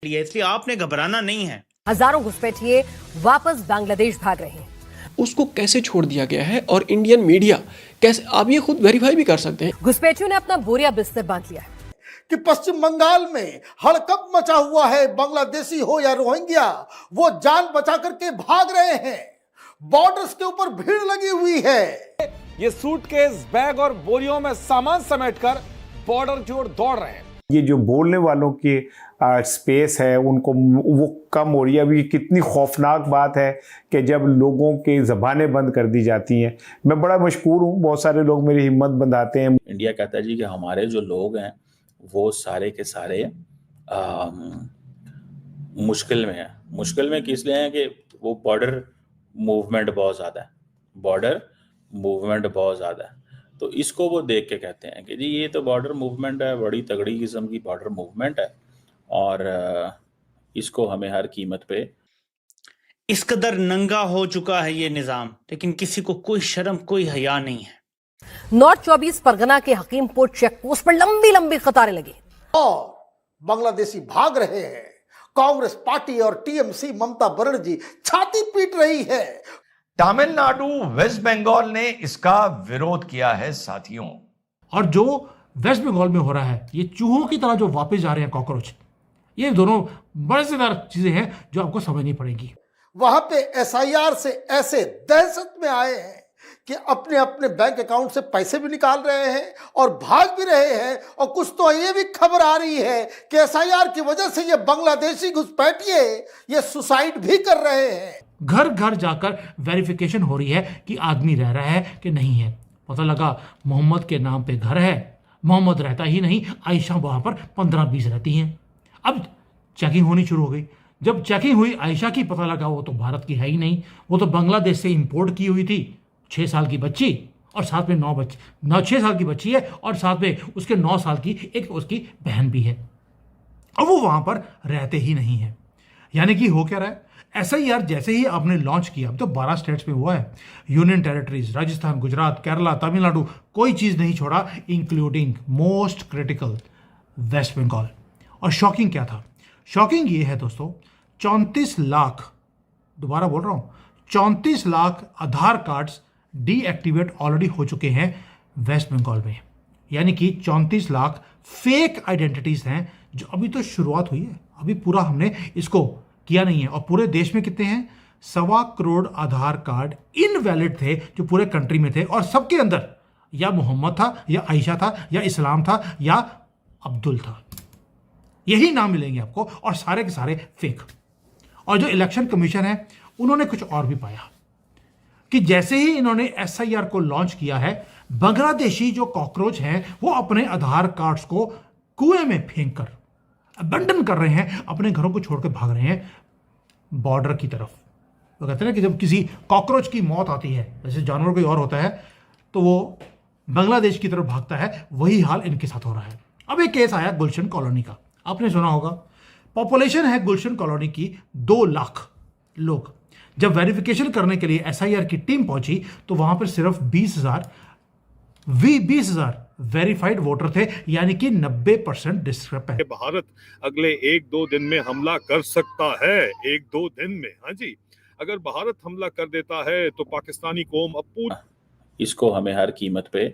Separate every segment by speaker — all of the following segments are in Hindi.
Speaker 1: लिए, इसलिए आपने घबराना नहीं है।
Speaker 2: हजारों घुसपैठिए वापस बांग्लादेश भाग रहे हैं।
Speaker 3: उसको कैसे छोड़ दिया गया है और इंडियन मीडिया कैसे, आप ये खुद वेरीफाई भी कर सकते हैं।
Speaker 2: घुसपैठियों ने अपना बोरिया बिस्तर बांध लिया है
Speaker 4: कि पश्चिम बंगाल में हड़कंप मचा हुआ है। बांग्लादेशी हो या रोहिंग्या, वो जान बचा करके भाग रहे हैं। बॉर्डर्स के ऊपर भीड़ लगी हुई है।
Speaker 5: ये सूटकेस, बैग और बोरियों में सामान समेटकर बॉर्डर की ओर दौड़ रहे हैं।
Speaker 6: ये जो बोलने वालों की स्पेस है उनको वो कम हो रही है। अभी कितनी खौफनाक बात है कि जब लोगों की ज़बानें बंद कर दी जाती हैं। मैं बड़ा मशकूर हूँ, बहुत सारे लोग मेरी हिम्मत बंधाते हैं।
Speaker 7: इंडिया कहता है जी कि हमारे जो लोग हैं वो सारे के सारे मुश्किल में हैं। मुश्किल में किस लिए हैं कि वो बॉर्डर मूवमेंट बहुत ज़्यादा है, बॉर्डर मूवमेंट बहुत ज़्यादा है। तो इसको वो देख के कहते हैं कि जी ये तो बॉर्डर मूवमेंट है, बड़ी तगड़ी किस्म की बॉर्डर मूवमेंट है और इसको हमें हर कीमत पे।
Speaker 1: इस कदर नंगा हो चुका है ये निजाम, लेकिन किसी को कोई शर्म कोई हया नहीं है।
Speaker 2: नॉर्थ 24 परगना के हकीमपुर चेक पोस्ट पर लंबी लंबी कतारें लगी
Speaker 4: और बांग्लादेशी भाग रहे हैं। कांग्रेस पार्टी और टीएमसी ममता बनर्जी छाती पीट रही है।
Speaker 8: तमिलनाडु, वेस्ट बंगाल ने इसका विरोध किया है साथियों।
Speaker 9: और जो वेस्ट बंगाल में हो रहा है, ये चूहों की तरह जो वापस जा रहे हैं कॉकरोच, ये दोनों मजेदार चीजें हैं जो आपको समझनी पड़ेगी।
Speaker 4: वहां पे एसआईआर से ऐसे दहशत में आए हैं कि अपने अपने बैंक अकाउंट से पैसे भी निकाल रहे हैं और भाग भी रहे हैं। और कुछ तो ये भी खबर आ रही है कि एसआईआर की वजह से ये बांग्लादेशी घुसपैठिए ये सुसाइड भी कर रहे हैं। घर
Speaker 9: घर जाकर वेरिफिकेशन हो रही है कि आदमी रह रहा है कि नहीं है। पता लगा मोहम्मद के नाम पे घर है, मोहम्मद रहता ही नहीं, आयशा वहां पर 15-20 रहती हैं। अब चेकिंग होनी शुरू हो गई। जब चेकिंग हुई, आयशा की पता लगा वो तो भारत की है ही नहीं, वो तो बांग्लादेश से इंपोर्ट की हुई थी। 6 साल की बच्ची और साथ में 6 साल की बच्ची है और साथ में उसके 9 साल की एक उसकी बहन भी है। और वो वहां पर रहते ही नहीं है। यानी कि हो क्या रहा है, एसआईआर जैसे ही आपने लॉन्च किया, अब तो 12 स्टेट्स में हुआ है, यूनियन टेरिटरीज, राजस्थान, गुजरात, केरला, तमिलनाडु, कोई चीज नहीं छोड़ा, including most critical West Bengal. और शॉकिंग क्या था? शॉकिंग ये है दोस्तों, 34 लाख, दोबारा बोल रहा हूं, 34 लाख आधार कार्ड्स डीएक्टिवेट ऑलरेडी हो चुके हैं वेस्ट बंगाल में। यानी कि 34 लाख फेक आइडेंटिटीज हैं, जो अभी तो शुरुआत हुई है, अभी पूरा हमने इसको किया नहीं है। और पूरे देश में कितने हैं? 1.25 करोड़ आधार कार्ड इनवैलिड थे जो पूरे कंट्री में थे, और सबके अंदर या मोहम्मद था या आयशा था या इस्लाम था या अब्दुल था, यही नाम मिलेंगे आपको, और सारे के सारे फेक। और जो इलेक्शन कमीशन है उन्होंने कुछ और भी पाया कि जैसे ही इन्होंने एसआईआर को लॉन्च किया है, बांग्लादेशी जो कॉकरोच हैं वो अपने आधार कार्ड्स को कुएं में फेंक कर अबंडन कर रहे हैं, अपने घरों को छोड़कर भाग रहे हैं बॉर्डर की तरफ। वो कहते हैं ना कि जब किसी कॉकरोच की मौत आती है, जैसे जानवर कोई और होता है, तो वो बांग्लादेश की तरफ भागता है, वही हाल इनके साथ हो रहा है। अब एक केस आया गुलशन कॉलोनी का, आपने सुना होगा। पॉपुलेशन है गुलशन कॉलोनी की 2 लाख लोग। जब वेरिफिकेशन करने के लिए एसआईआर की टीम पहुंची तो वहां पर सिर्फ 20,000 वेरीफाइड वोटर थे, यानी कि 90% डिस्क्रिपेंट।
Speaker 10: भारत अगले 1-2 दिन में हमला कर सकता है, 1-2 दिन में। हाँ जी, अगर भारत हमला कर देता है तो पाकिस्तानी कौम अब पूरी,
Speaker 7: इसको हमें हर कीमत पे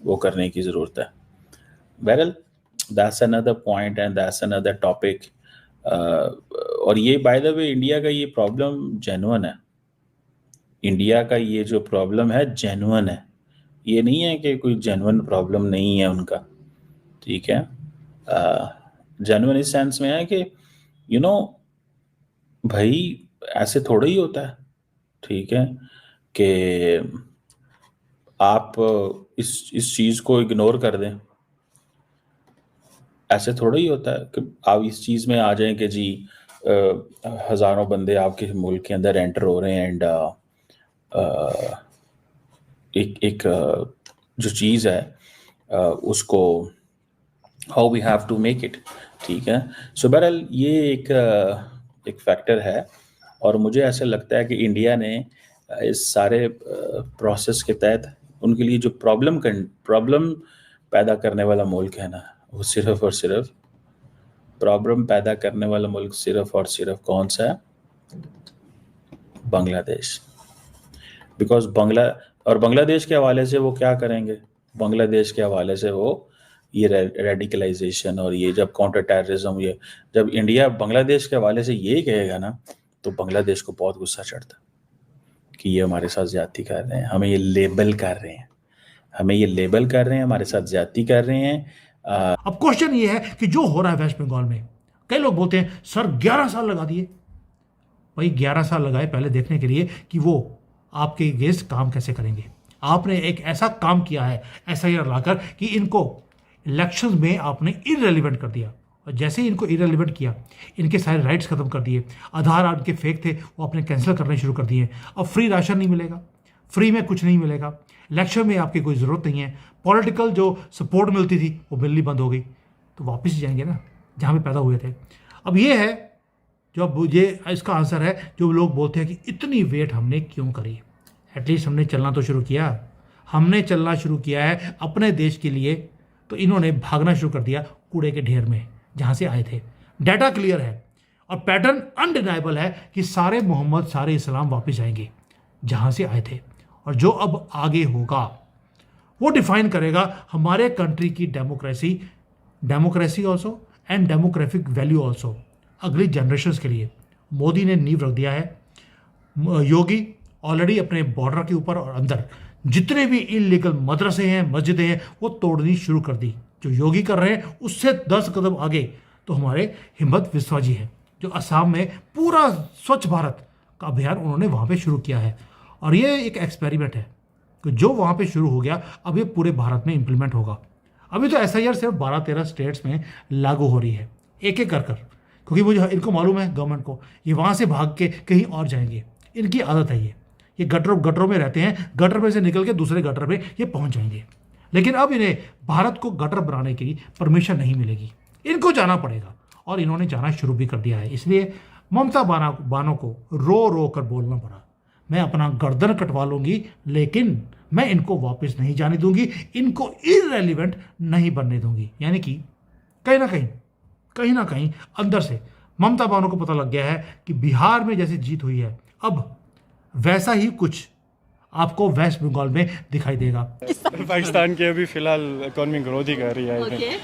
Speaker 7: वो करने की जरूरत है। बहरहाल that's another point and that's another topic. और ये बाय द वे इंडिया का ये प्रॉब्लम जेन्युइन है। इंडिया का ये जो प्रॉब्लम है जेन्युइन है, ये नहीं है कि कोई जेन्युइन प्रॉब्लम नहीं है उनका, ठीक है। जेन्युइन इस सेंस में है कि भाई ऐसे थोड़ा ही होता है, ठीक है, कि आप इस चीज़ को इग्नोर कर दें। ऐसे थोड़ा ही होता है कि आप इस चीज़ में आ जाएं कि जी हज़ारों बंदे आपके मुल्क के अंदर एंटर हो रहे हैं एंड एक जो चीज़ है उसको how we have to make it, ठीक है। सो बहरहाल ये एक फैक्टर है, और मुझे ऐसा लगता है कि इंडिया ने इस सारे प्रोसेस के तहत उनके लिए जो प्रॉब्लम पैदा करने वाला मुल्क है ना, वो सिर्फ और सिर्फ प्रॉब्लम पैदा करने वाला मुल्क सिर्फ और सिर्फ कौन सा है? बांग्लादेश। बिकॉज बांग्लादेश के हवाले से वो क्या करेंगे? बांग्लादेश के हवाले से वो ये रेडिकलाइजेशन और ये जब काउंटर टेररिज्म, ये जब इंडिया बांग्लादेश के हवाले से ये कहेगा ना, तो बांग्लादेश को बहुत गुस्सा चढ़ता कि ये हमारे साथ ज्यादती कर रहे हैं, हमें ये लेबल कर रहे हैं, हमारे साथ ज्यादती कर रहे हैं।
Speaker 9: अब क्वेश्चन ये है कि जो हो रहा है वेस्ट बंगाल में, कई लोग बोलते हैं सर 11 साल लगा दिए। भाई 11 साल लगाए पहले देखने के लिए कि वो आपके अगेंस्ट काम कैसे करेंगे। आपने एक ऐसा काम किया है SIR लाकर कि इनको इलेक्शंस में आपने इररिलेवेंट कर दिया, और जैसे ही इनको इररिलेवेंट किया, इनके सारे राइट्स खत्म कर दिए। आधार इनके फेक थे, वो आपने कैंसिल करने शुरू कर दिए। अब फ्री राशन नहीं मिलेगा, फ्री में कुछ नहीं मिलेगा, इलेक्शन में आपकी कोई ज़रूरत नहीं है, पॉलिटिकल जो सपोर्ट मिलती थी वो मिलनी बंद हो गई, तो वापस जाएंगे ना जहाँ पे पैदा हुए थे। अब ये है जो अब ये इसका आंसर है जो लोग बोलते हैं कि इतनी वेट हमने क्यों करी। एटलीस्ट हमने चलना तो शुरू किया, हमने चलना शुरू किया है अपने देश के लिए, तो इन्होंने भागना शुरू कर दिया कूड़े के ढेर में जहाँ से आए थे। डाटा क्लियर है और पैटर्न अनडिनाइबल है कि सारे मोहम्मद सारे इस्लाम वापस आएंगे जहाँ से आए थे, और जो अब आगे होगा वो डिफाइन करेगा हमारे कंट्री की democracy also and demographic value also अगली जनरेशन्स के लिए। मोदी ने नींव रख दिया है, योगी ऑलरेडी अपने बॉर्डर के ऊपर और अंदर जितने भी इलीगल मदरसे हैं, मस्जिदें हैं, वो तोड़नी शुरू कर दी। जो योगी कर रहे हैं उससे 10 कदम आगे तो हमारे हिम्मत विश्वा जी हैं, जो असम में पूरा स्वच्छ भारत का अभियान उन्होंने वहाँ पे शुरू किया है। और ये एक एक्सपेरिमेंट है कि जो वहाँ पे शुरू हो गया अब ये पूरे भारत में इम्प्लीमेंट होगा। अभी तो SIR सिर्फ 12-13 स्टेट्स में लागू हो रही है, एक एक कर क्योंकि मुझे इनको मालूम है गवर्नमेंट को ये वहाँ से भाग के कहीं और जाएंगे। इनकी आदत है ये गटरों में रहते हैं, गटर में से निकल के दूसरे गटर में ये पहुँच जाएंगे। लेकिन अब इन्हें भारत को गटर बनाने की परमिशन नहीं मिलेगी, इनको जाना पड़ेगा, और इन्होंने जाना शुरू भी कर दिया है। इसलिए ममता बानो को रो रो कर बोलना पड़ा, मैं अपना गर्दन कटवा लूंगी लेकिन मैं इनको वापस नहीं जाने दूंगी, इनको इररिलेवेंट नहीं बनने दूंगी। यानी कि कहीं ना कहीं अंदर से ममता बानो को पता लग गया है कि बिहार में जैसे जीत हुई है, अब वैसा ही कुछ आपको वेस्ट बंगाल में दिखाई देगा।
Speaker 11: पाकिस्तान की अभी फिलहाल इकोनॉमी ग्रोथ ही कर रही है।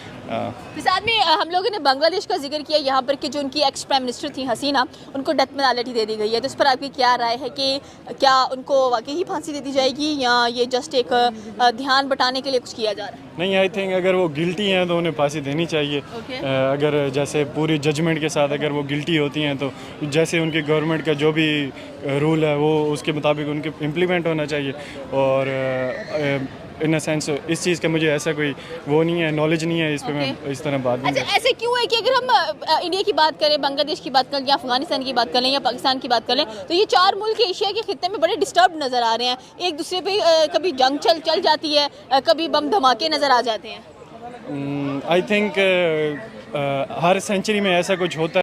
Speaker 12: साथ में हम लोगों ने बांग्लादेश का जिक्र किया यहाँ पर कि जो उनकी एक्स प्राइम मिनिस्टर थी हसीना, उनको डेथ पेनल्टी दे दी गई है, तो इस पर आपकी क्या राय है कि क्या उनको वाकई ही फांसी दे दी जाएगी या ये जस्ट एक ध्यान बटाने के लिए कुछ किया जा रहा है?
Speaker 11: नहीं, आई थिंक अगर वो गिल्टी हैं तो उन्हें फांसी देनी चाहिए। अगर जैसे पूरी जजमेंट के साथ अगर वो गिल्टी होती हैं तो जैसे उनकी गवर्नमेंट का जो भी रूल है वो उसके मुताबिक उनके इम्प्लीमेंट होना चाहिए। और इन अ सेंस इस चीज़ का मुझे ऐसा कोई वो नहीं है, नॉलेज नहीं है इस पर मैं इस तरह बात नहीं।
Speaker 12: अच्छा, ऐसे क्यों है कि अगर हम इंडिया की बात करें, बांग्लादेश की बात करें या अफगानिस्तान की बात करें या पाकिस्तान की बात करें, तो ये 4 मुल्क एशिया के खित्ते में बड़े डिस्टर्ब नज़र आ रहे हैं। एक दूसरे पे कभी जंग चल जाती है, कभी बम धमाके नज़र आ जाते हैं।
Speaker 11: आई थिंक हर सेंचुरी में ऐसा कुछ होता है।